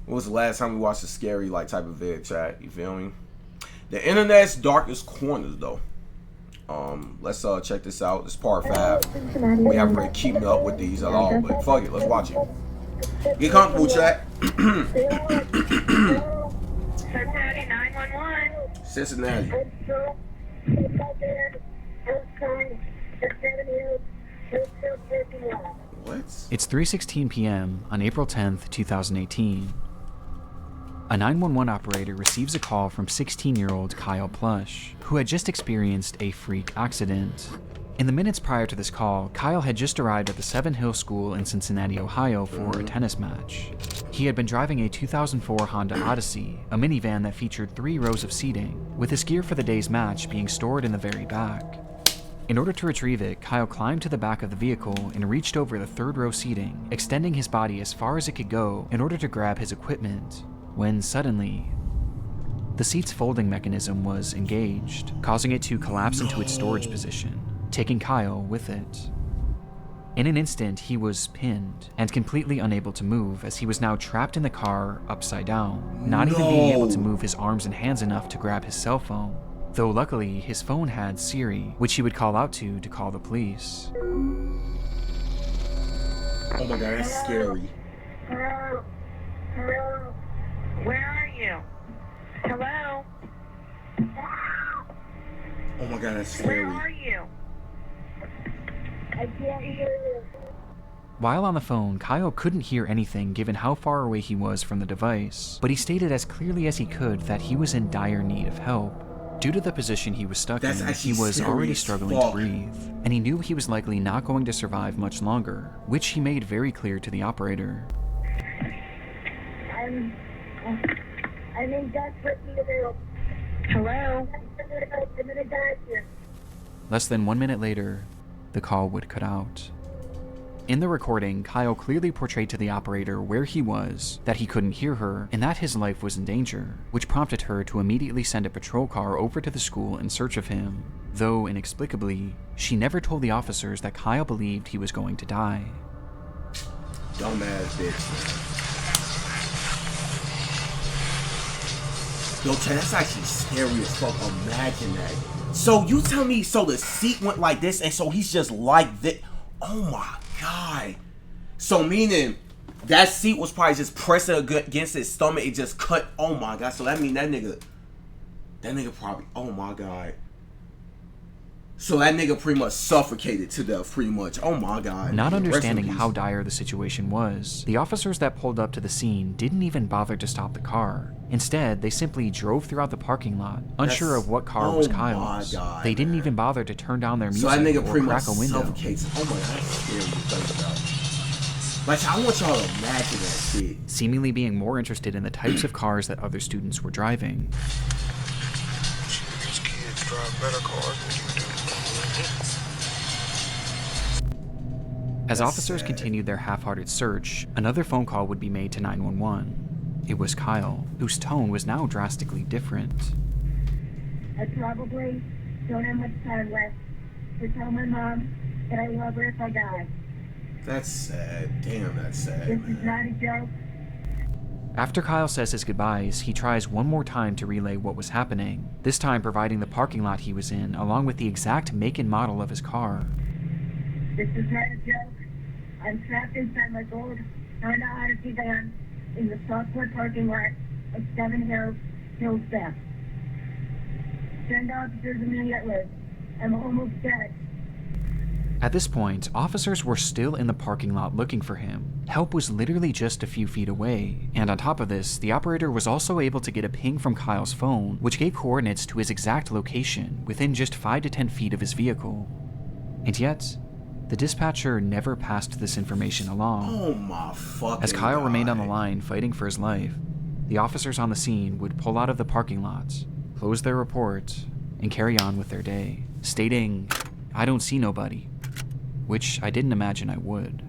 When was the last time we watched a scary like type of vid, chat? You feel me? The internet's darkest corners, though. Let's check this out. This is part 5. We haven't really keeping up with these at all, but fuck it, let's watch it. Get comfortable, chat. Cincinnati 911. Cincinnati. What? It's 3:16 p.m. on April 10th, 2018. A 911 operator receives a call from 16-year-old Kyle Plush, who had just experienced a freak accident. In the minutes prior to this call, Kyle had just arrived at the Seven Hill School in Cincinnati, Ohio for a tennis match. He had been driving a 2004 Honda Odyssey, a minivan that featured 3 rows of seating, with his gear for the day's match being stored in the very back. In order to retrieve it, Kyle climbed to the back of the vehicle and reached over the 3rd row seating, extending his body as far as it could go in order to grab his equipment, when suddenly, the seat's folding mechanism was engaged, causing it to collapse into its storage position, taking Kyle with it. In an instant, he was pinned and completely unable to move, as he was now trapped in the car upside down, not even being able to move his arms and hands enough to grab his cell phone. Though luckily, his phone had Siri, which he would call out to call the police. Oh my god, that's scary. Hello? Hello? Where are you? Hello? Oh my god, that's Where are scary. you? I can't hear you. While on the phone, Kyle couldn't hear anything given how far away he was from the device, but he stated as clearly as he could that he was in dire need of help. Due to the position he was stuck That's in, actually he was scary already as struggling fuck. to breathe, and he knew he was likely not going to survive much longer, which he made very clear to the operator. I'm in desperate need of help. Hello? I'm gonna die here. Less than 1 minute later, the call would cut out. In the recording, Kyle clearly portrayed to the operator where he was, that he couldn't hear her, and that his life was in danger, which prompted her to immediately send a patrol car over to the school in search of him, though inexplicably, she never told the officers that Kyle believed he was going to die. Dumbass bitch. Yo, Chad, that's actually scary as fuck. Imagine that. So you tell me, so the seat went like this, and so he's just like this. Oh my god. So meaning that seat was probably just pressing against his stomach. It just cut. Oh my god. So that mean that nigga probably. Oh my god. So that nigga pretty much suffocated to death, pretty much. Oh my god. Not Rest in understanding peace. how dire the situation was, the officers that pulled up to the scene didn't even bother to stop the car. Instead, they simply drove throughout the parking lot, unsure of what car was Kyle's. God, they didn't man. even bother to turn down their So music that nigga or pretty much crack a window. suffocates. Oh my god, that's scary to think about. Like, I want y'all to imagine that shit. Seemingly being more interested in the types of cars that other students were driving. These kids drive better cars than you do. As That's officers sad. continued their half-hearted search, another phone call would be made to 911. It was Kyle, whose tone was now drastically different. I probably don't have much time left to tell my mom that I love her if I die. That's sad. Damn, that's sad. This is not a joke. After Kyle says his goodbyes, he tries one more time to relay what was happening, this time providing the parking lot he was in, along with the exact make and model of his car. This is not a joke. I'm trapped inside my gold Honda Odyssey van in the Southwood parking lot of Seven Hills Theft. Send officers immediately. I'm almost dead. At this point, officers were still in the parking lot looking for him. Help was literally just a few feet away, and on top of this, the operator was also able to get a ping from Kyle's phone, which gave coordinates to his exact location within just 5 to 10 feet of his vehicle. And yet, the dispatcher never passed this information along. Oh my fucking As Kyle god. remained on the line fighting for his life, the officers on the scene would pull out of the parking lot, close their report, and carry on with their day, stating, "I don't see nobody," which I didn't imagine I would.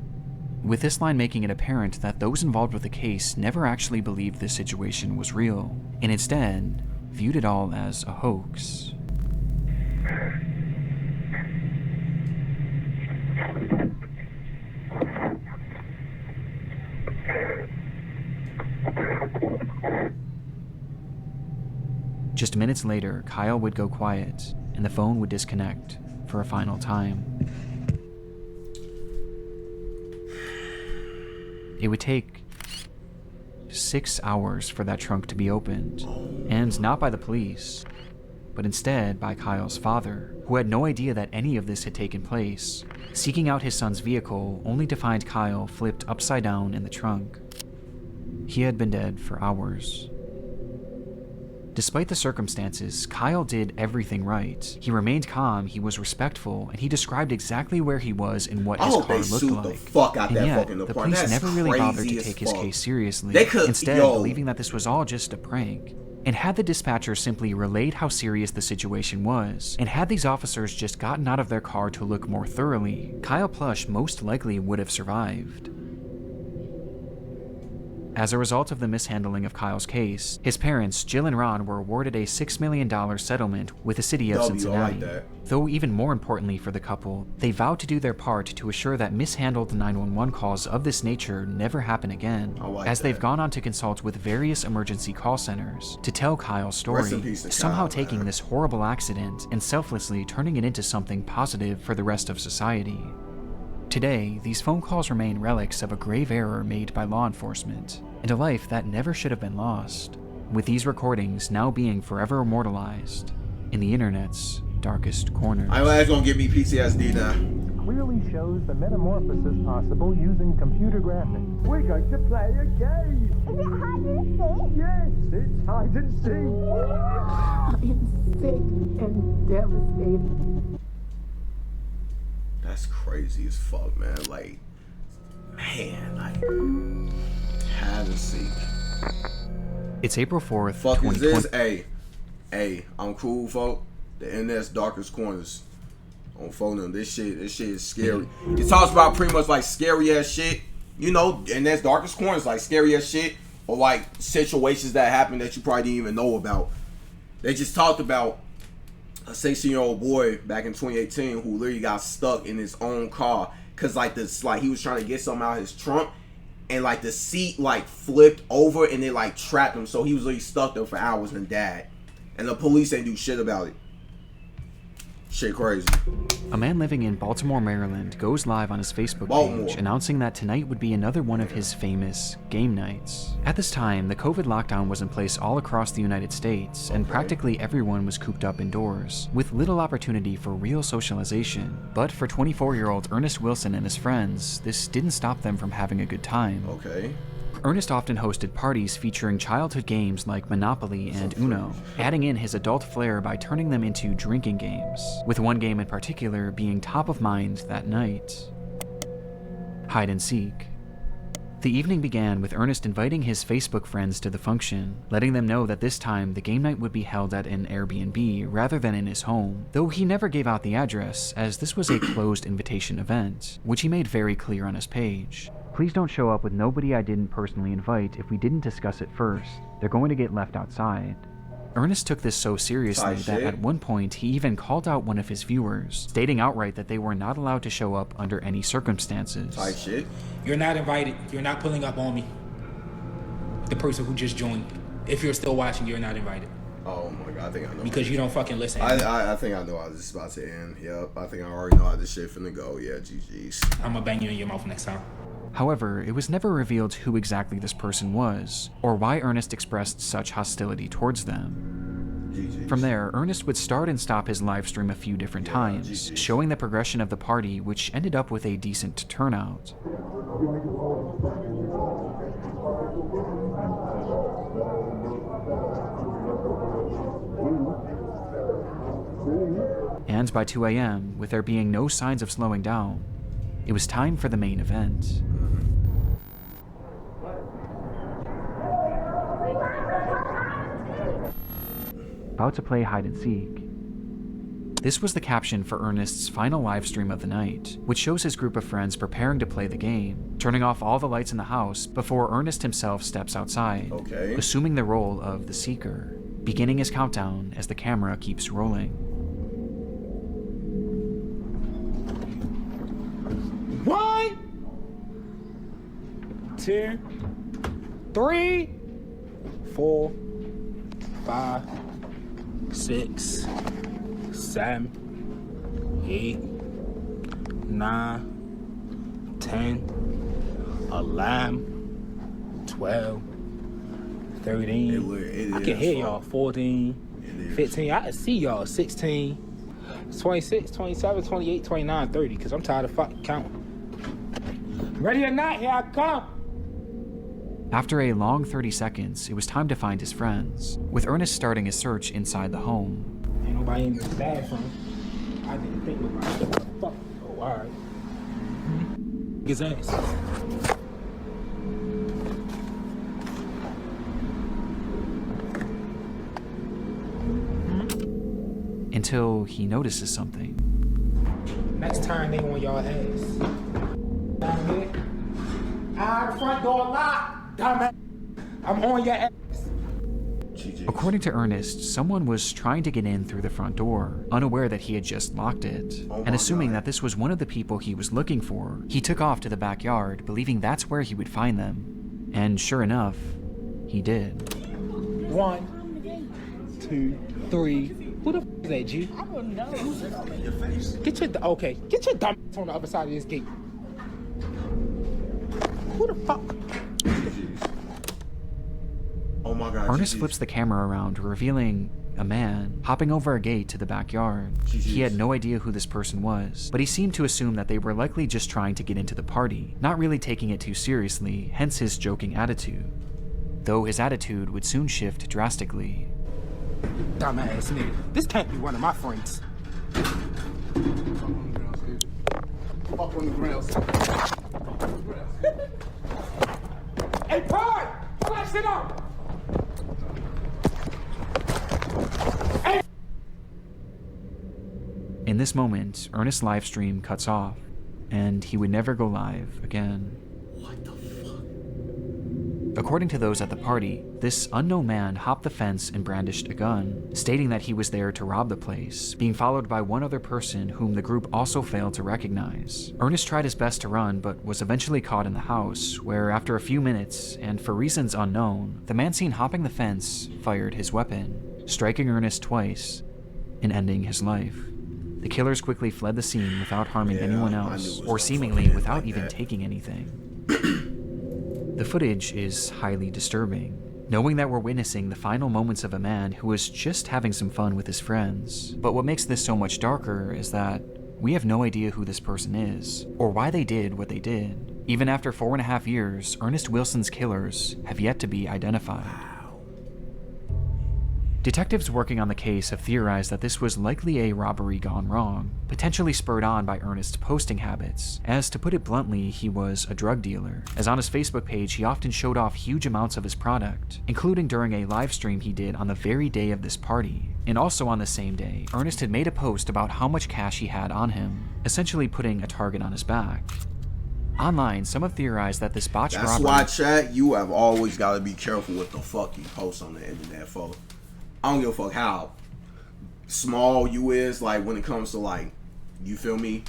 With this line making it apparent that those involved with the case never actually believed this situation was real, and instead viewed it all as a hoax. Just minutes later, Kyle would go quiet, and the phone would disconnect for a final time. It would take 6 hours for that trunk to be opened, and not by the police, but instead by Kyle's father, who had no idea that any of this had taken place, seeking out his son's vehicle only to find Kyle flipped upside down in the trunk. He had been dead for hours. Despite the circumstances, Kyle did everything right. He remained calm, he was respectful, and he described exactly where he was and what his car looked like. The fuck out and that yet, fucking the apartment. police never really bothered to take his case seriously, instead believing that this was all just a prank. And had the dispatcher simply relayed how serious the situation was, and had these officers just gotten out of their car to look more thoroughly, Kyle Plush most likely would have survived. As a result of the mishandling of Kyle's case, his parents, Jill and Ron, were awarded a $6 million settlement with the city of Cincinnati. Though even more importantly for the couple, they vowed to do their part to assure that mishandled 911 calls of this nature never happen again, as they've gone on to consult with various emergency call centers to tell Kyle's story, somehow taking this horrible accident and selflessly turning it into something positive for the rest of society. Today, these phone calls remain relics of a grave error made by law enforcement, and a life that never should have been lost, with these recordings now being forever immortalized in the internet's darkest corners. That's gonna give me PTSD now. Clearly shows the metamorphosis possible using computer graphics. We're going to play a game. Is it hide and seek? Yes, it's hide and seek. I am sick and devastated. That's crazy as fuck, man. Like, hide and seek. It's April 4th, Fuck is 2020. this? Hey, I'm cool, folk. The internet's darkest corners. On phone them. This shit is scary. It talks about pretty much like scary ass shit. You know, and that's darkest corners, like scary ass shit. Or like situations that happen that you probably didn't even know about. They just talked about a 16-year-old boy back in 2018 who literally got stuck in his own car because like he was trying to get something out of his trunk and like the seat like flipped over and it like trapped him, so he was literally stuck there for hours and died, and the police ain't do shit about it. Shit crazy. A man living in Baltimore, Maryland goes live on his Facebook page announcing that tonight would be another one of his famous game nights. At this time, the COVID lockdown was in place all across the United States, and practically everyone was cooped up indoors, with little opportunity for real socialization. But for 24-year-old Ernest Wilson and his friends, this didn't stop them from having a good time. Okay. Ernest often hosted parties featuring childhood games like Monopoly and Uno, adding in his adult flair by turning them into drinking games, with one game in particular being top of mind that night: hide and seek. The evening began with Ernest inviting his Facebook friends to the function, letting them know that this time the game night would be held at an Airbnb rather than in his home, though he never gave out the address, as this was a closed invitation event, which he made very clear on his page. Please don't show up with nobody I didn't personally invite if we didn't discuss it first. They're going to get left outside. Ernest took this so seriously that at one point he even called out one of his viewers, stating outright that they were not allowed to show up under any circumstances. Type shit. You're not invited. You're not pulling up on me. The person who just joined. If you're still watching, you're not invited. Oh my god, I think I know. Because you don't fucking listen. I think I know how this is about to end. Yep, I think I already know how this shit finna go. Yeah, GG's. I'm gonna bang you in your mouth next time. However, it was never revealed who exactly this person was, or why Ernest expressed such hostility towards them. GG's. From there, Ernest would start and stop his live stream a few different times, showing the progression of the party, which ended up with a decent turnout. And by 2 a.m., with there being no signs of slowing down, it was time for the main event. About to play hide and seek. This was the caption for Ernest's final live stream of the night, which shows his group of friends preparing to play the game, turning off all the lights in the house before Ernest himself steps outside, assuming the role of the seeker, beginning his countdown as the camera keeps rolling. 1, 2, 3, 4, 5, 6, 7, 8, 9, 10, 11, 12, 13. I can hear y'all. 14, 15. I can see y'all. 16, 26, 27, 28, 29, 30. Because I'm tired of fucking counting. Ready or not, here I come. After a long 30 seconds, it was time to find his friends, with Ernest starting his search inside the home. Ain't nobody in this bathroom. I didn't think nobody. What the fuck? Oh, alright. His ass. Until he notices something. Next time they on y'all ass. Down here. The front door locked. Dumbass. I'm on your ass. According to Ernest, someone was trying to get in through the front door, unaware that he had just locked it. And assuming that this was one of the people he was looking for, he took off to the backyard, believing that's where he would find them. And sure enough, he did. 1, 2, 3. Who the f is that, G? I don't know. Get your dumb ass on the other side of this gate. Who the fuck? Oh my God. Ernest flips the camera around, revealing a man hopping over a gate to the backyard. He had no idea who this person was, but he seemed to assume that they were likely just trying to get into the party, not really taking it too seriously, hence his joking attitude. Though his attitude would soon shift drastically. Dumbass nigga. This can't be one of my friends. Fuck on the ground. Hey, Pride! Pull that shit up! Hey! In this moment, Ernest's live stream cuts off, and he would never go live again. What the fuck? According to those at the party, this unknown man hopped the fence and brandished a gun, stating that he was there to rob the place, being followed by one other person whom the group also failed to recognize. Ernest tried his best to run, but was eventually caught in the house, where after a few minutes, and for reasons unknown, the man seen hopping the fence fired his weapon, striking Ernest twice and ending his life. The killers quickly fled the scene without harming anyone else, or seemingly without even taking anything. The footage is highly disturbing, knowing that we're witnessing the final moments of a man who was just having some fun with his friends. But what makes this so much darker is that we have no idea who this person is, or why they did what they did. Even after 4.5 years, Ernest Wilson's killers have yet to be identified. Detectives working on the case have theorized that this was likely a robbery gone wrong, potentially spurred on by Ernest's posting habits, as to put it bluntly, he was a drug dealer, as on his Facebook page he often showed off huge amounts of his product, including during a live stream he did on the very day of this party. And also on the same day, Ernest had made a post about how much cash he had on him, essentially putting a target on his back. Online, some have theorized that this botched robbery— That's why, chat, you have always got to be careful what the fuck you post on the internet, folks. I don't give a fuck how small you is, like, when it comes to, like, you feel me,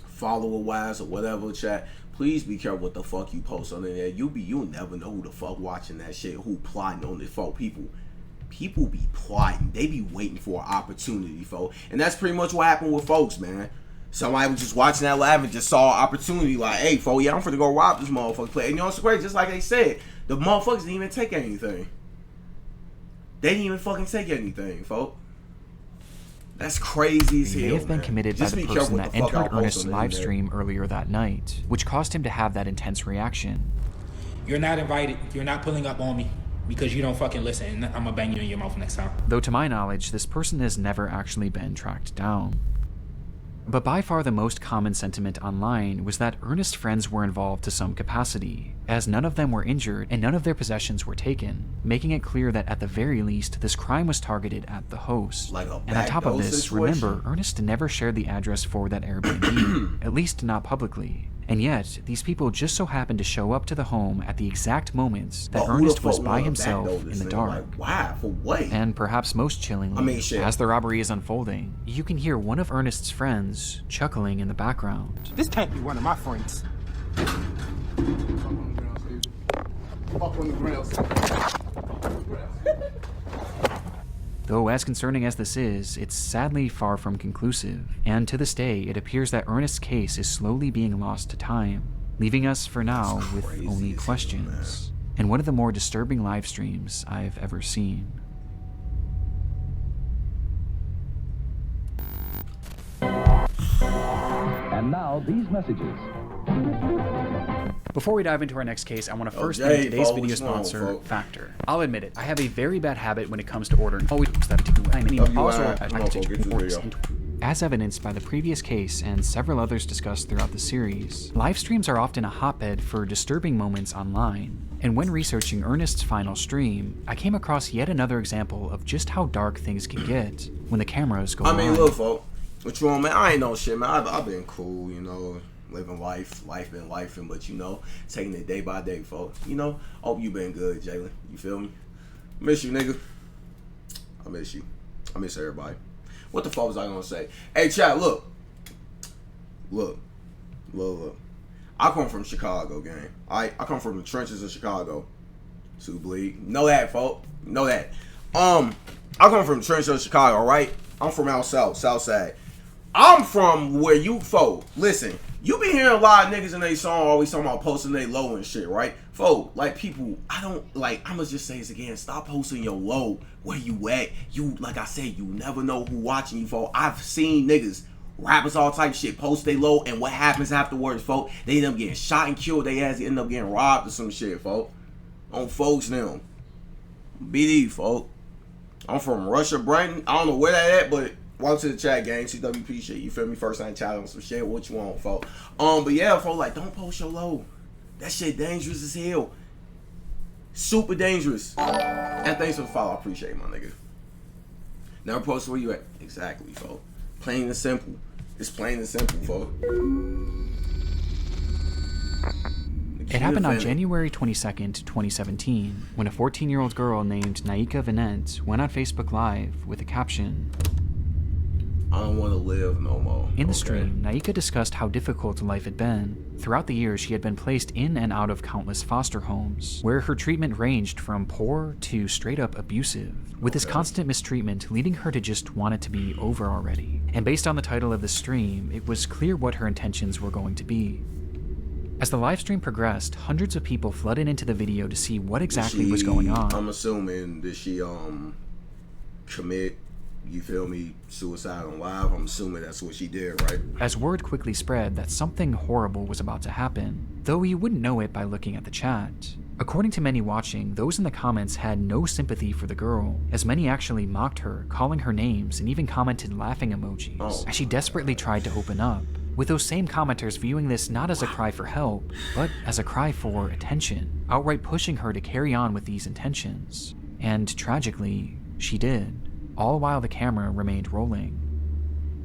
follower-wise or whatever, chat. Please be careful what the fuck you post on the internet. You'll never know who the fuck watching that shit, who plotting on this, folk. People be plotting. They be waiting for an opportunity, folk. And that's pretty much what happened with folks, man. Somebody was just watching that live and just saw an opportunity, like, hey, folk, yeah, I'm finna go rob this motherfucker. And you know what's crazy? Just like they said, the motherfuckers didn't even take anything. They didn't even fucking take anything, folks. That's crazy as hell. He may have been committed by the person that entered Ernest's live stream earlier that night, which caused him to have that intense reaction. You're not invited. You're not pulling up on me because you don't fucking listen. I'm gonna bang you in your mouth next time. Though to my knowledge, this person has never actually been tracked down. But by far the most common sentiment online was that Ernest's friends were involved to some capacity, as none of them were injured and none of their possessions were taken, making it clear that at the very least, this crime was targeted at the host. Like a and on top of this, situation. remember, Ernest never shared the address for that Airbnb, at least not publicly. And yet, these people just so happened to show up to the home at the exact moments that Ernest was by himself in the dark. Like, why? For what? And perhaps most chillingly, as the robbery is unfolding, you can hear one of Ernest's friends chuckling in the background. This can't be one of my friends. Fuck on the ground. Though as concerning as this is, it's sadly far from conclusive, and to this day it appears that Ernest's case is slowly being lost to time, leaving us for now with only questions, and one of the more disturbing live streams I've ever seen. And now these messages. Before we dive into our next case, I want to first Jay, thank today's folks, video come on, sponsor, folks. Factor. I'll admit it, I have a very bad habit when it comes to ordering. Always that I mean, also come on, folks, get to the video. as evidenced by the previous case and several others discussed throughout the series, live streams are often a hotbed for disturbing moments online. And when researching Ernest's final stream, I came across yet another example of just how dark things can get when the cameras go on. I mean, look, folks. What you want, man? I ain't no shit, man. I've been cool, you know, living life been lifing, but you know, taking it day by day, folks. You know, hope you been good, Jalen. You feel me? Miss you, nigga. I miss you. I miss everybody. What the fuck was I gonna say? Hey, chat, look. I come from Chicago, gang. I come from the trenches of Chicago. To bleed. Know that, folks. Know that. I come from the trenches of Chicago, right? I'm from out south, south side. I'm from where you folk. Listen, you be hearing a lot of niggas in they song always talking about posting they low and shit, right? Folk, like people, I'ma just say this again. Stop posting your low where you at. You, like I said, you never know who watching you, folk. I've seen niggas, rappers, all type of shit, post they low, and what happens afterwards, folk? They end up getting shot and killed. They ass end up getting robbed or some shit, folk. On folks now. BD, folk. I'm from Russia, Brighton. I don't know where that at, but welcome to the chat, gang. CWP shit. You feel me? First time chat on some shit. What you want, folks? But yeah, folks, like, don't post your low. That shit dangerous as hell. Super dangerous. And thanks for the follow. I appreciate it, my nigga. Never post where you at. Exactly, folks. Plain and simple. It's plain and simple, folks. It happened on January 22nd, 2017, when a 14-year-old girl named Naika Vinette went on Facebook Live with a caption, I don't want to live no more. In the stream, Naika discussed how difficult life had been. Throughout the years, she had been placed in and out of countless foster homes, where her treatment ranged from poor to straight-up abusive, with this constant mistreatment leading her to just want it to be over already. And based on the title of the stream, it was clear what her intentions were going to be. As the live stream progressed, hundreds of people flooded into the video to see what exactly was going on. I'm assuming that she commit, you feel me, suicide on live. I'm assuming that's what she did, right? As word quickly spread that something horrible was about to happen, though you wouldn't know it by looking at the chat. According to many watching, those in the comments had no sympathy for the girl, as many actually mocked her, calling her names, and even commented laughing emojis, as she desperately tried to open up. With those same commenters viewing this not as a cry for help, but as a cry for attention, outright pushing her to carry on with these intentions. And tragically, she did, all while the camera remained rolling.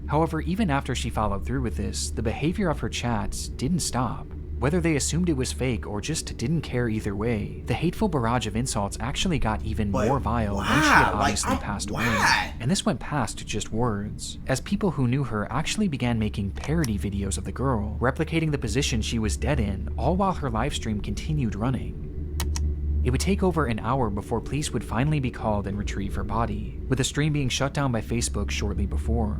However, even after she followed through with this, the behavior of her chats didn't stop. Whether they assumed it was fake or just didn't care either way, the hateful barrage of insults actually got even more vile when she had obviously passed away. And this went past just words, as people who knew her actually began making parody videos of the girl, replicating the position she was dead in, all while her livestream continued running. It would take over an hour before police would finally be called and retrieve her body, with the stream being shut down by Facebook shortly before.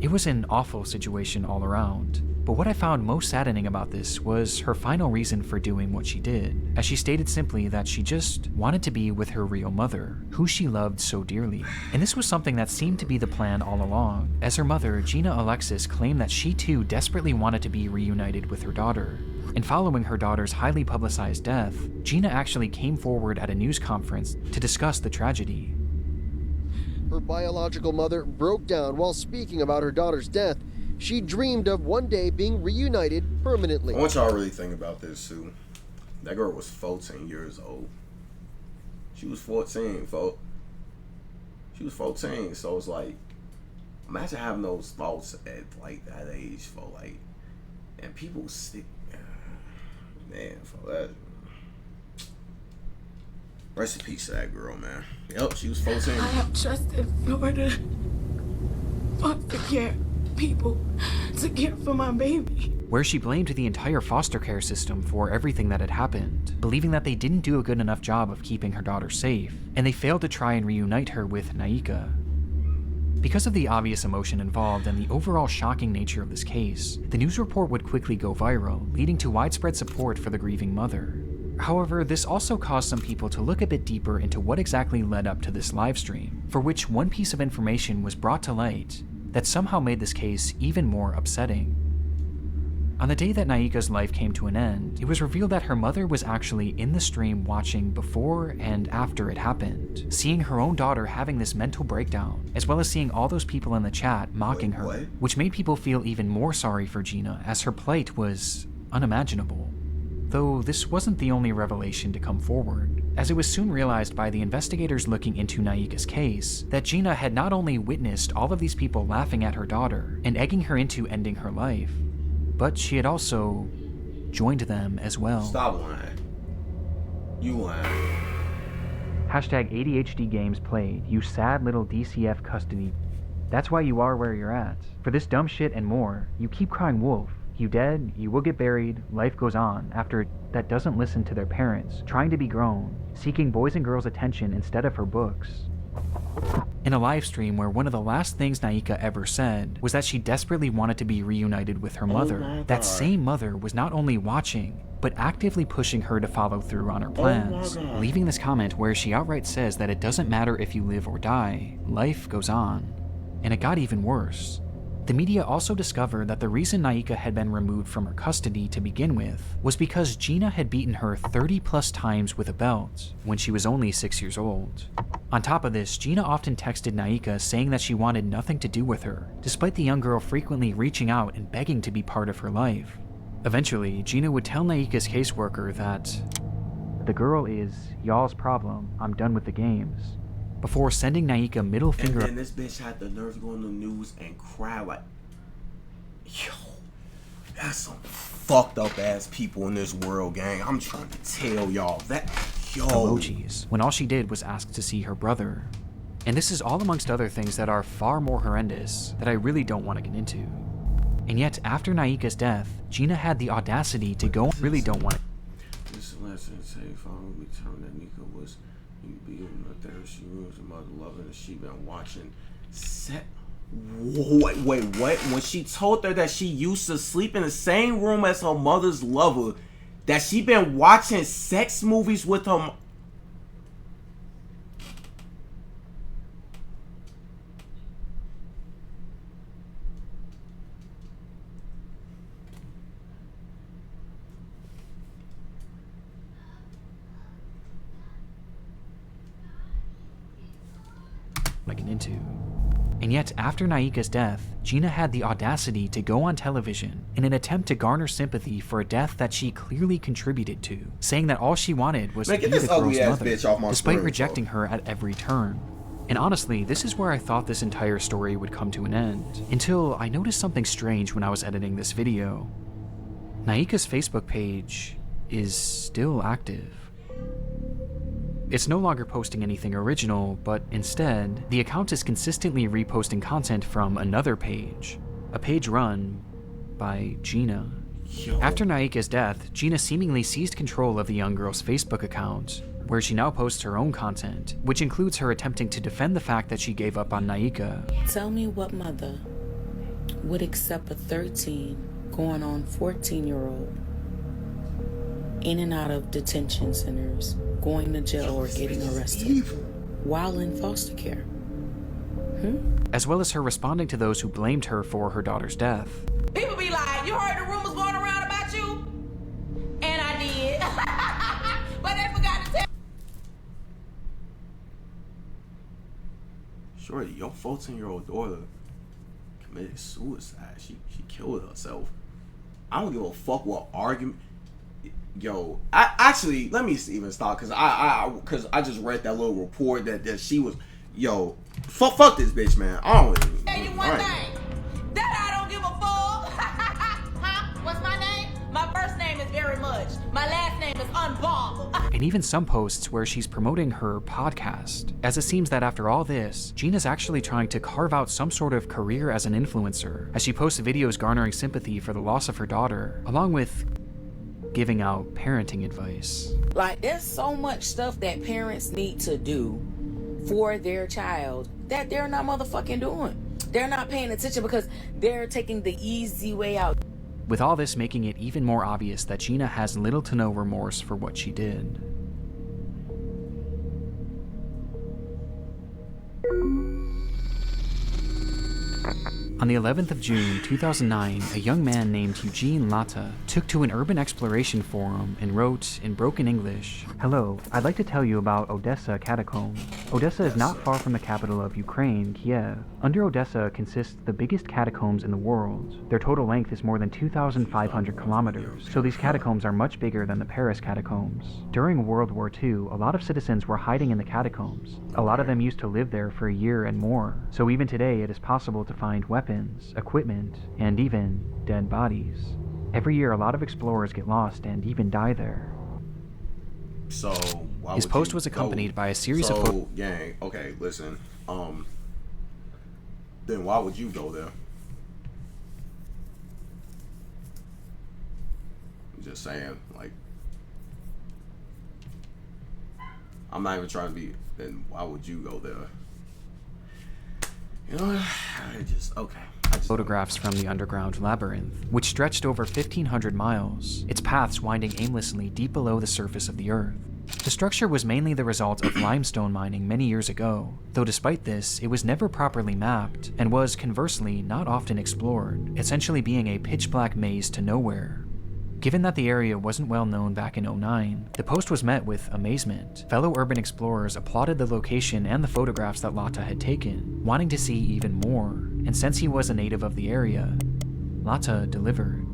It was an awful situation all around. But what I found most saddening about this was her final reason for doing what she did, as she stated simply that she just wanted to be with her real mother, who she loved so dearly. And this was something that seemed to be the plan all along, as her mother, Gina Alexis, claimed that she too desperately wanted to be reunited with her daughter. And following her daughter's highly publicized death, Gina actually came forward at a news conference to discuss the tragedy. Her biological mother broke down while speaking about her daughter's death. She dreamed of one day being reunited permanently. I want y'all to really think about this, too. That girl was 14 years old. She was 14, folks. She was 14, so it's like, imagine having those thoughts at, like, that age, folks. Like, and people stick, man, for that. Rest in peace to that girl, man. Yep, she was 14. I have trusted Florida foster care people to care for my baby. where she blamed the entire foster care system for everything that had happened, believing that they didn't do a good enough job of keeping her daughter safe, and they failed to try and reunite her with Naika. Because of the obvious emotion involved and the overall shocking nature of this case, the news report would quickly go viral, leading to widespread support for the grieving mother. However, this also caused some people to look a bit deeper into what exactly led up to this livestream, for which one piece of information was brought to light that somehow made this case even more upsetting. On the day that Naika's life came to an end, it was revealed that her mother was actually in the stream watching before and after it happened, seeing her own daughter having this mental breakdown, as well as seeing all those people in the chat mocking her, which made people feel even more sorry for Gina as her plight was unimaginable. Though this wasn't the only revelation to come forward, as it was soon realized by the investigators looking into Naika's case that Gina had not only witnessed all of these people laughing at her daughter and egging her into ending her life, but she had also joined them as well. Stop lying. You lying. Hashtag ADHD games played, you sad little DCF custody. That's why you are where you're at. For this dumb shit and more, you keep crying wolf. You dead, you will get buried, life goes on after that doesn't listen to their parents, trying to be grown, seeking boys and girls' attention instead of her books. In a live stream where one of the last things Naika ever said was that she desperately wanted to be reunited with her mother, that same mother was not only watching, but actively pushing her to follow through on her plans, leaving this comment where she outright says that it doesn't matter if you live or die, life goes on. And it got even worse. The media also discovered that the reason Naika had been removed from her custody to begin with was because Gina had beaten her 30 plus times with a belt when she was only 6 years old. On top of this, Gina often texted Naika saying that she wanted nothing to do with her, despite the young girl frequently reaching out and begging to be part of her life. Eventually, Gina would tell Naika's caseworker that, "The girl is y'all's problem, I'm done with the games," before sending Naika middle finger. And then this bitch had the nerve to go on the news and cry like, yo, that's some fucked up ass people in this world, gang. I'm trying to tell y'all that, yo. Emojis, when all she did was ask to see her brother. And this is all amongst other things that are far more horrendous that I really don't want to get into. And yet, after Naika's death, Gina had the audacity to go, really don't want to. This lesson say finally we determined that Nika was being up there. She ruins her mother loving and she been watching wait, what? When she told her that she used to sleep in the same room as her mother's lover, that she been watching sex movies with her into. And yet, after Naika's death, Gina had the audacity to go on television in an attempt to garner sympathy for a death that she clearly contributed to, saying that all she wanted was to be the girl's mother, despite rejecting her at every turn. And honestly, this is where I thought this entire story would come to an end, until I noticed something strange when I was editing this video. Naika's Facebook page is still active. It's no longer posting anything original, but instead, the account is consistently reposting content from another page, a page run by Gina. After Naika's death, Gina seemingly seized control of the young girl's Facebook account, where she now posts her own content, which includes her attempting to defend the fact that she gave up on Naika. Tell me what mother would accept a 13 going on 14-year-old in and out of detention centers, going to jail or getting arrested while in foster care. As well as her responding to those who blamed her for her daughter's death. People be like, you heard the rumors going around about you? And I did. But they forgot to tell. Shorty, your 14-year-old daughter committed suicide. She killed herself. I don't give a fuck what argument. Yo, I actually, let me even stop, cause I just read that little report that she was, yo, fuck this bitch, man. I don't even. Tell you one thing, that I don't give a fuck. Huh? What's my name? My first name is very much. My last name name is Unbob. And even some posts where she's promoting her podcast, as it seems that after all this, Gina's actually trying to carve out some sort of career as an influencer, as she posts videos garnering sympathy for the loss of her daughter, along with giving out parenting advice. Like, there's so much stuff that parents need to do for their child that they're not motherfucking doing. They're not paying attention because they're taking the easy way out. With all this making it even more obvious that Gina has little to no remorse for what she did. On the 11th of June, 2009, a young man named Eugene Lata took to an urban exploration forum and wrote, in broken English, "Hello, I'd like to tell you about Odessa catacombs. Odessa is not far from the capital of Ukraine, Kiev. Under Odessa consists the biggest catacombs in the world. Their total length is more than 2,500 kilometers, so these catacombs are much bigger than the Paris catacombs. During World War II, a lot of citizens were hiding in the catacombs. A lot of them used to live there for a year and more, so even today it is possible to find weapons, equipment, and even dead bodies. Every year a lot of explorers get lost and even die there." So why his would post you was accompanied go? by a series so, of gang, okay, listen. Then why would you go there? I'm just saying, like, I'm not even trying to be, then why would you go there? You know, I just photographs from the underground labyrinth, which stretched over 1,500 miles, its paths winding aimlessly deep below the surface of the earth. The structure was mainly the result of limestone mining many years ago, though despite this, it was never properly mapped, and was, conversely, not often explored, essentially being a pitch-black maze to nowhere. Given that the area wasn't well known back in 2009, the post was met with amazement. Fellow urban explorers applauded the location and the photographs that Lata had taken, wanting to see even more, and since he was a native of the area, Lata delivered.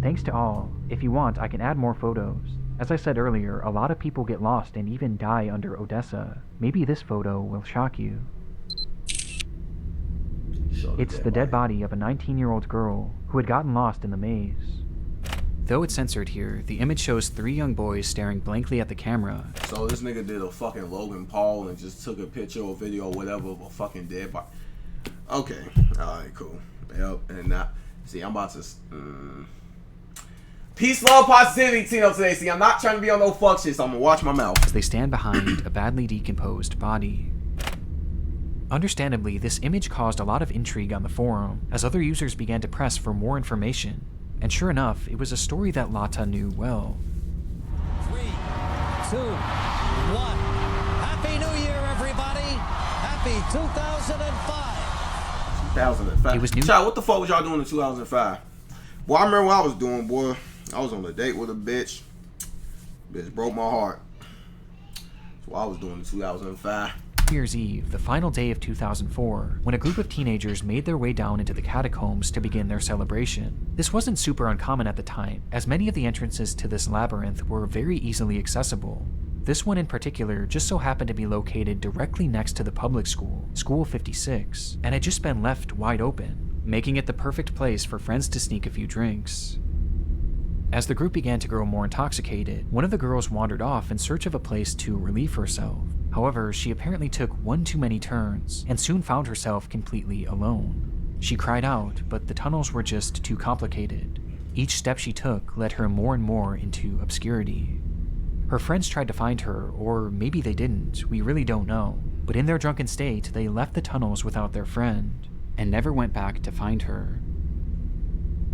"Thanks to all. If you want, I can add more photos. As I said earlier, a lot of people get lost and even die under Odessa. Maybe this photo will shock you. It's the dead body of a 19-year-old girl who had gotten lost in the maze." Though it's censored here, the image shows 3 young boys staring blankly at the camera. So this nigga did a fucking Logan Paul and just took a picture or video or whatever of a fucking dead body. Okay, alright, cool. Yep, and now, see, I'm about to... Peace, love, positivity, Tino, today. See, I'm not trying to be on no fuck shit, so I'm gonna watch my mouth. As they stand behind a badly decomposed body. Understandably, this image caused a lot of intrigue on the forum, as other users began to press for more information. And sure enough, it was a story that Lata knew well. 3, 2, 1. Happy New Year, everybody! Happy 2005! 2005. It was new. Child, what the fuck was y'all doing in 2005? Boy, I remember what I was doing, boy. I was on a date with a bitch. Bitch broke my heart. That's what I was doing in 2005. New Year's Eve, the final day of 2004, when a group of teenagers made their way down into the catacombs to begin their celebration. This wasn't super uncommon at the time, as many of the entrances to this labyrinth were very easily accessible. This one in particular just so happened to be located directly next to the public school, School 56, and had just been left wide open, making it the perfect place for friends to sneak a few drinks. As the group began to grow more intoxicated, one of the girls wandered off in search of a place to relieve herself. However, she apparently took one too many turns, and soon found herself completely alone. She cried out, but the tunnels were just too complicated. Each step she took led her more and more into obscurity. Her friends tried to find her, or maybe they didn't, we really don't know. But in their drunken state, they left the tunnels without their friend, and never went back to find her.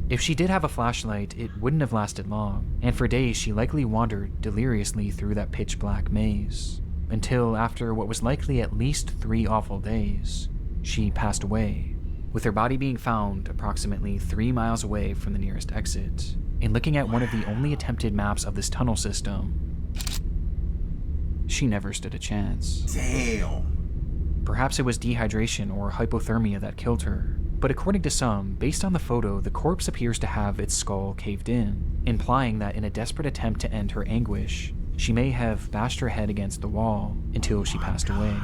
If she did have a flashlight, it wouldn't have lasted long, and for days she likely wandered deliriously through that pitch-black maze, until after what was likely at least 3 awful days, she passed away, with her body being found approximately 3 miles away from the nearest exit. And looking at one of the only attempted maps of this tunnel system, she never stood a chance. Damn. Perhaps it was dehydration or hypothermia that killed her, but according to some, based on the photo, the corpse appears to have its skull caved in, implying that in a desperate attempt to end her anguish, she may have bashed her head against the wall until she passed away.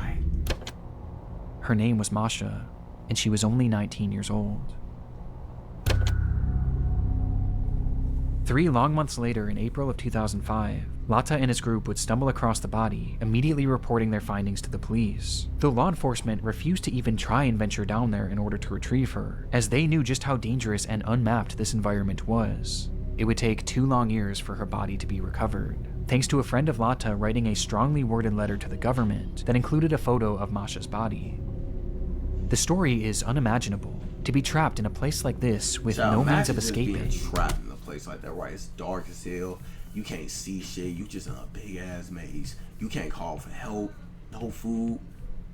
Her name was Masha, and she was only 19 years old. 3 long months later, in April of 2005, Lata and his group would stumble across the body, immediately reporting their findings to the police, though law enforcement refused to even try and venture down there in order to retrieve her, as they knew just how dangerous and unmapped this environment was. It would take 2 long years for her body to be recovered, thanks to a friend of Lata writing a strongly worded letter to the government that included a photo of Masha's body. The story is unimaginable. To be trapped in a place like this with no means of escaping. Being trapped in a place like that, right? It's dark as hell. You can't see shit. You just in a big ass maze. You can't call for help. No food,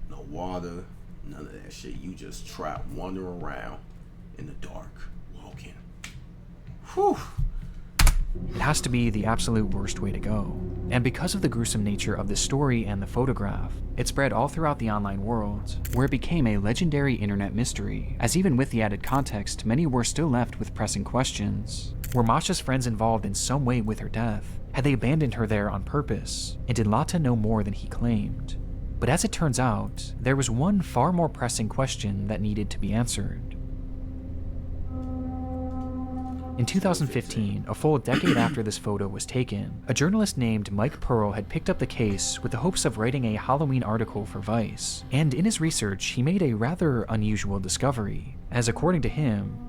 no water, none of that shit. You just trapped, wandering around in the dark, walking. Whew. It has to be the absolute worst way to go. And because of the gruesome nature of the story and the photograph, it spread all throughout the online world, where it became a legendary internet mystery, as even with the added context, many were still left with pressing questions. Were Masha's friends involved in some way with her death? Had they abandoned her there on purpose? And did Lata know more than he claimed? But as it turns out, there was one far more pressing question that needed to be answered. In 2015, a full decade after this photo was taken, a journalist named Mike Pearl had picked up the case with the hopes of writing a Halloween article for Vice, and in his research he made a rather unusual discovery, as according to him,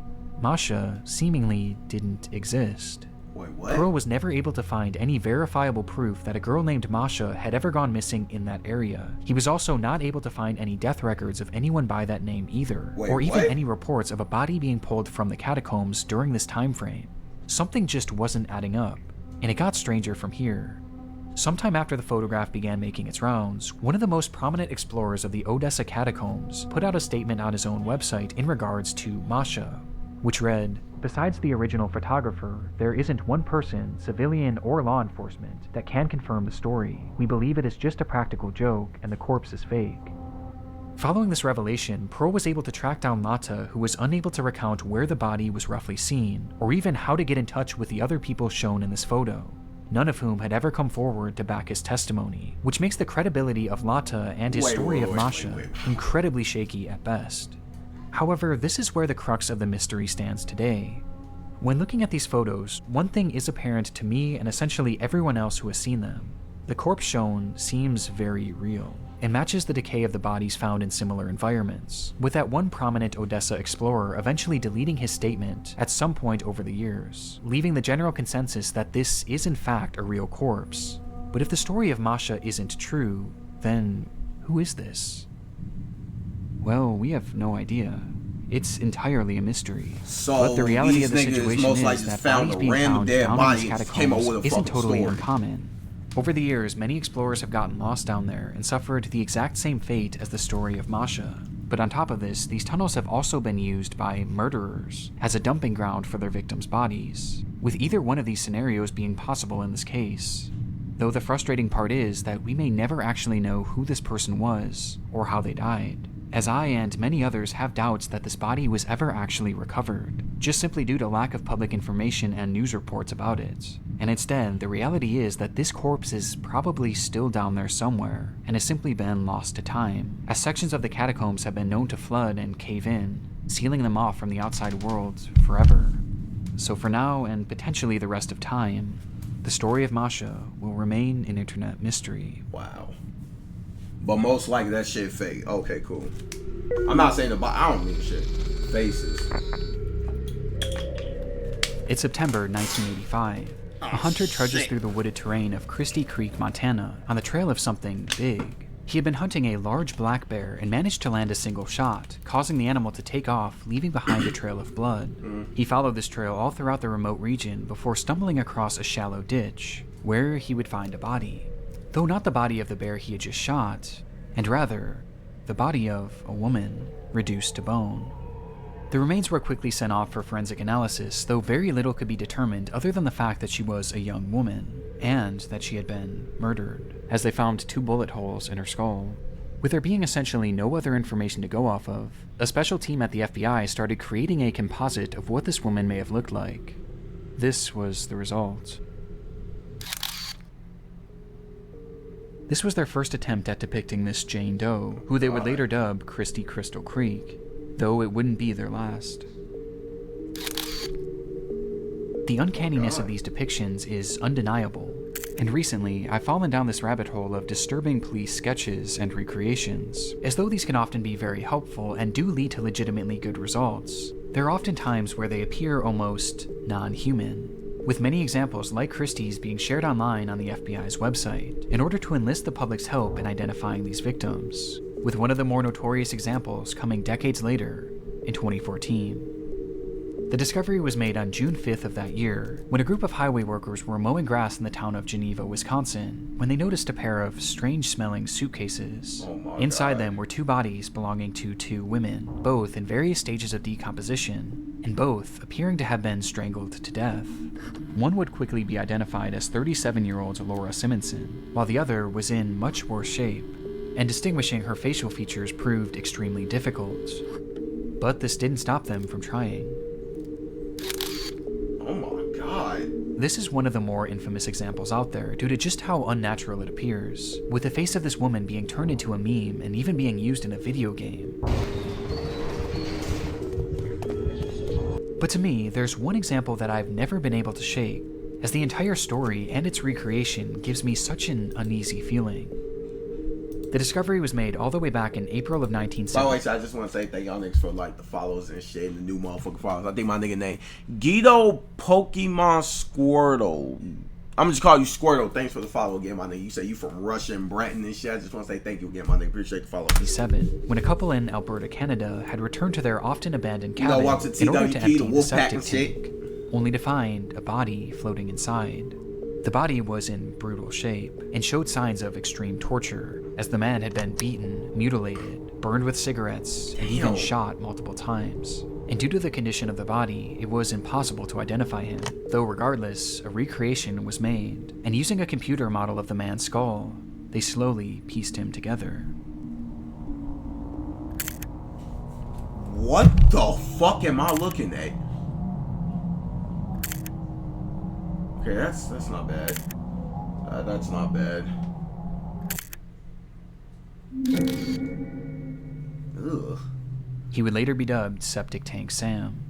Masha seemingly didn't exist. Wait, what? Pearl was never able to find any verifiable proof that a girl named Masha had ever gone missing in that area. He was also not able to find any death records of anyone by that name either, or even any reports of a body being pulled from the catacombs during this time frame. Something just wasn't adding up, and it got stranger from here. Sometime after the photograph began making its rounds, one of the most prominent explorers of the Odessa catacombs put out a statement on his own website in regards to Masha, which read, "Besides the original photographer, there isn't one person, civilian or law enforcement, that can confirm the story. We believe it is just a practical joke and the corpse is fake." Following this revelation, Pearl was able to track down Lata, who was unable to recount where the body was roughly seen, or even how to get in touch with the other people shown in this photo, none of whom had ever come forward to back his testimony, which makes the credibility of Lata and his story of Masha incredibly shaky at best. However, this is where the crux of the mystery stands today. When looking at these photos, one thing is apparent to me and essentially everyone else who has seen them. The corpse shown seems very real, and matches the decay of the bodies found in similar environments, with that one prominent Odessa explorer eventually deleting his statement at some point over the years, leaving the general consensus that this is in fact a real corpse. But if the story of Masha isn't true, then who is this? Well, we have no idea. It's entirely a mystery. So but the reality of the situation most is that bodies being found down in these catacombs isn't totally uncommon. Over the years, many explorers have gotten lost down there and suffered the exact same fate as the story of Masha. But on top of this, these tunnels have also been used by murderers as a dumping ground for their victims' bodies, with either one of these scenarios being possible in this case. Though the frustrating part is that we may never actually know who this person was or how they died, as I and many others have doubts that this body was ever actually recovered, just simply due to lack of public information and news reports about it. And instead, the reality is that this corpse is probably still down there somewhere, and has simply been lost to time, as sections of the catacombs have been known to flood and cave in, sealing them off from the outside world forever. So for now, and potentially the rest of time, the story of Masha will remain an internet mystery. Wow. But most likely that shit fake. Okay, cool. I'm not saying I don't mean shit. Faces. It's September 1985. A hunter trudges through the wooded terrain of Christie Creek, Montana, on the trail of something big. He had been hunting a large black bear and managed to land a single shot, causing the animal to take off, leaving behind a trail of blood. He followed this trail all throughout the remote region before stumbling across a shallow ditch, where he would find a body. Though not the body of the bear he had just shot, and rather, the body of a woman reduced to bone. The remains were quickly sent off for forensic analysis, though very little could be determined other than the fact that she was a young woman, and that she had been murdered, as they found 2 bullet holes in her skull. With there being essentially no other information to go off of, a special team at the FBI started creating a composite of what this woman may have looked like. This was the result. This was their first attempt at depicting Miss Jane Doe, who they would later dub Christie Crystal Creek, though it wouldn't be their last. The uncanniness of these depictions is undeniable, and recently I've fallen down this rabbit hole of disturbing police sketches and recreations. As though these can often be very helpful and do lead to legitimately good results, there are often times where they appear almost non-human, with many examples like Christie's being shared online on the FBI's website in order to enlist the public's help in identifying these victims, with one of the more notorious examples coming decades later in 2014. The discovery was made on June 5th of that year, when a group of highway workers were mowing grass in the town of Geneva, Wisconsin, when they noticed a pair of strange-smelling suitcases. Inside them were two bodies belonging to two women, both in various stages of decomposition, and both appearing to have been strangled to death. One would quickly be identified as 37-year-old Laura Simonson, while the other was in much worse shape, and distinguishing her facial features proved extremely difficult. But this didn't stop them from trying. Oh my god. This is one of the more infamous examples out there due to just how unnatural it appears, with the face of this woman being turned into a meme and even being used in a video game. But to me, there's one example that I've never been able to shake, as the entire story and its recreation gives me such an uneasy feeling. The discovery was made all the way back in April of 1970. By the way, so I just want to say thank y'all niggas for like the follows and shit and the new motherfucking follows. I think my nigga name Guido Pokemon Squirtle. I'm just call you Squirtle. Thanks for the follow again, my nigga. You say you from Russia and Brenton and shit. I just want to say thank you again, my nigga. Appreciate the follow. When a couple in Alberta, Canada had returned to their often abandoned cabin in order to TWP, empty the the septic tank, only to find a body floating inside. The body was in brutal shape and showed signs of extreme torture, as the man had been beaten, mutilated, burned with cigarettes, and even shot multiple times. And due to the condition of the body, it was impossible to identify him, though regardless, a recreation was made, and using a computer model of the man's skull, they slowly pieced him together. What the fuck am I looking at? Okay, that's not bad. That's not bad. Ugh. He would later be dubbed Septic Tank Sam.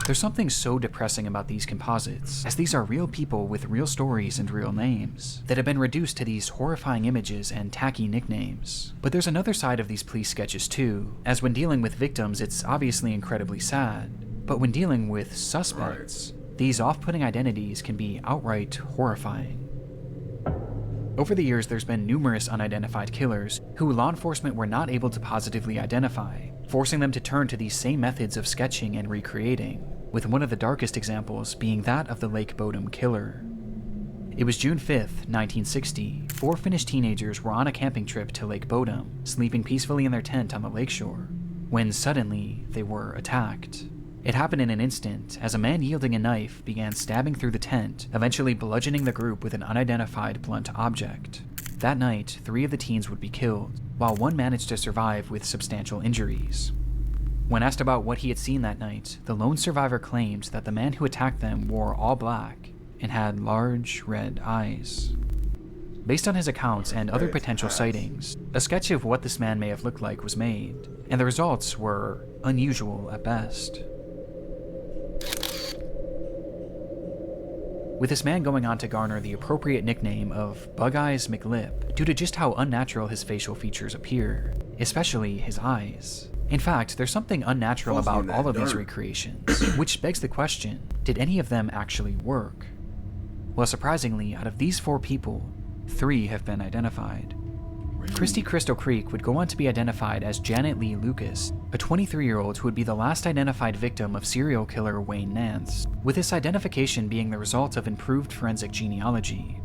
There's something so depressing about these composites, as these are real people with real stories and real names, that have been reduced to these horrifying images and tacky nicknames. But there's another side of these police sketches too, as when dealing with victims it's obviously incredibly sad, but when dealing with suspects, these off-putting identities can be outright horrifying. Over the years, there's been numerous unidentified killers who law enforcement were not able to positively identify, forcing them to turn to these same methods of sketching and recreating, with one of the darkest examples being that of the Lake Bodom killer. It was June 5th, 1960. 4 Finnish teenagers were on a camping trip to Lake Bodom, sleeping peacefully in their tent on the lakeshore, when suddenly they were attacked. It happened in an instant, as a man wielding a knife began stabbing through the tent, eventually bludgeoning the group with an unidentified blunt object. That night, 3 of the teens would be killed, while one managed to survive with substantial injuries. When asked about what he had seen that night, the lone survivor claimed that the man who attacked them wore all black and had large red eyes. Based on his accounts and other potential sightings, a sketch of what this man may have looked like was made, and the results were unusual at best. With this man going on to garner the appropriate nickname of Bug Eyes McLip due to just how unnatural his facial features appear, especially his eyes. In fact, there's something unnatural about all of these recreations, which begs the question, did any of them actually work? Well, surprisingly, out of these 4 people, 3 have been identified. Christy Crystal Creek would go on to be identified as Janet Lee Lucas, a 23-year-old who would be the last identified victim of serial killer Wayne Nance, with this identification being the result of improved forensic genealogy.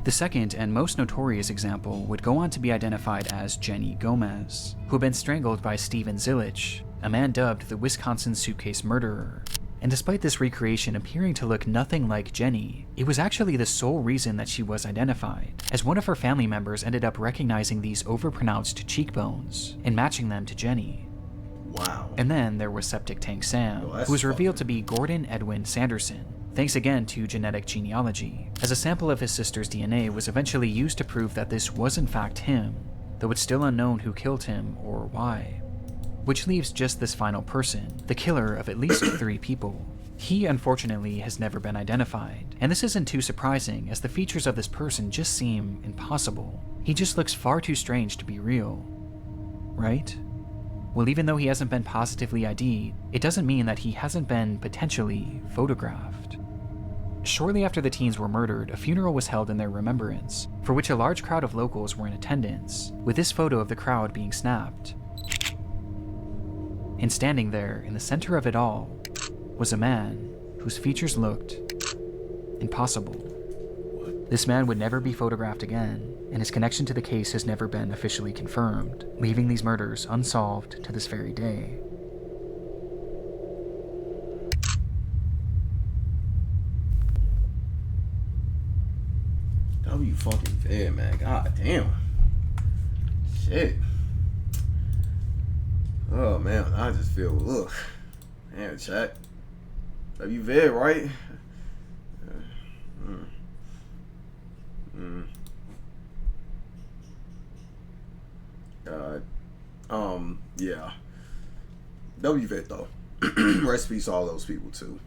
The second and most notorious example would go on to be identified as Jenny Gomez, who had been strangled by Steven Zilich, a man dubbed the Wisconsin Suitcase Murderer. And despite this recreation appearing to look nothing like Jenny, it was actually the sole reason that she was identified, as one of her family members ended up recognizing these overpronounced cheekbones and matching them to Jenny. Wow. And then there was Septic Tank Sam, who was revealed to be Gordon Edwin Sanderson, thanks again to genetic genealogy, as a sample of his sister's DNA was eventually used to prove that this was in fact him, though it's still unknown who killed him or why. Which leaves just this final person, the killer of at least 3 people, He, unfortunately, has never been identified, and this isn't too surprising as the features of this person just seem impossible. He just looks far too strange to be real. Right? Well, even though he hasn't been positively ID'd, it doesn't mean that he hasn't been potentially photographed. Shortly after the teens were murdered, a funeral was held in their remembrance, for which a large crowd of locals were in attendance, with this photo of the crowd being snapped. And standing there, in the center of it all, was a man whose features looked impossible. This man would never be photographed again, and his connection to the case has never been officially confirmed, leaving these murders unsolved to this very day. W fucking fair, man. God damn. Shit. Oh man, I just feel ugh. Man, chat. W vid, right? Yeah. W vid though. Rest in peace to all those people too.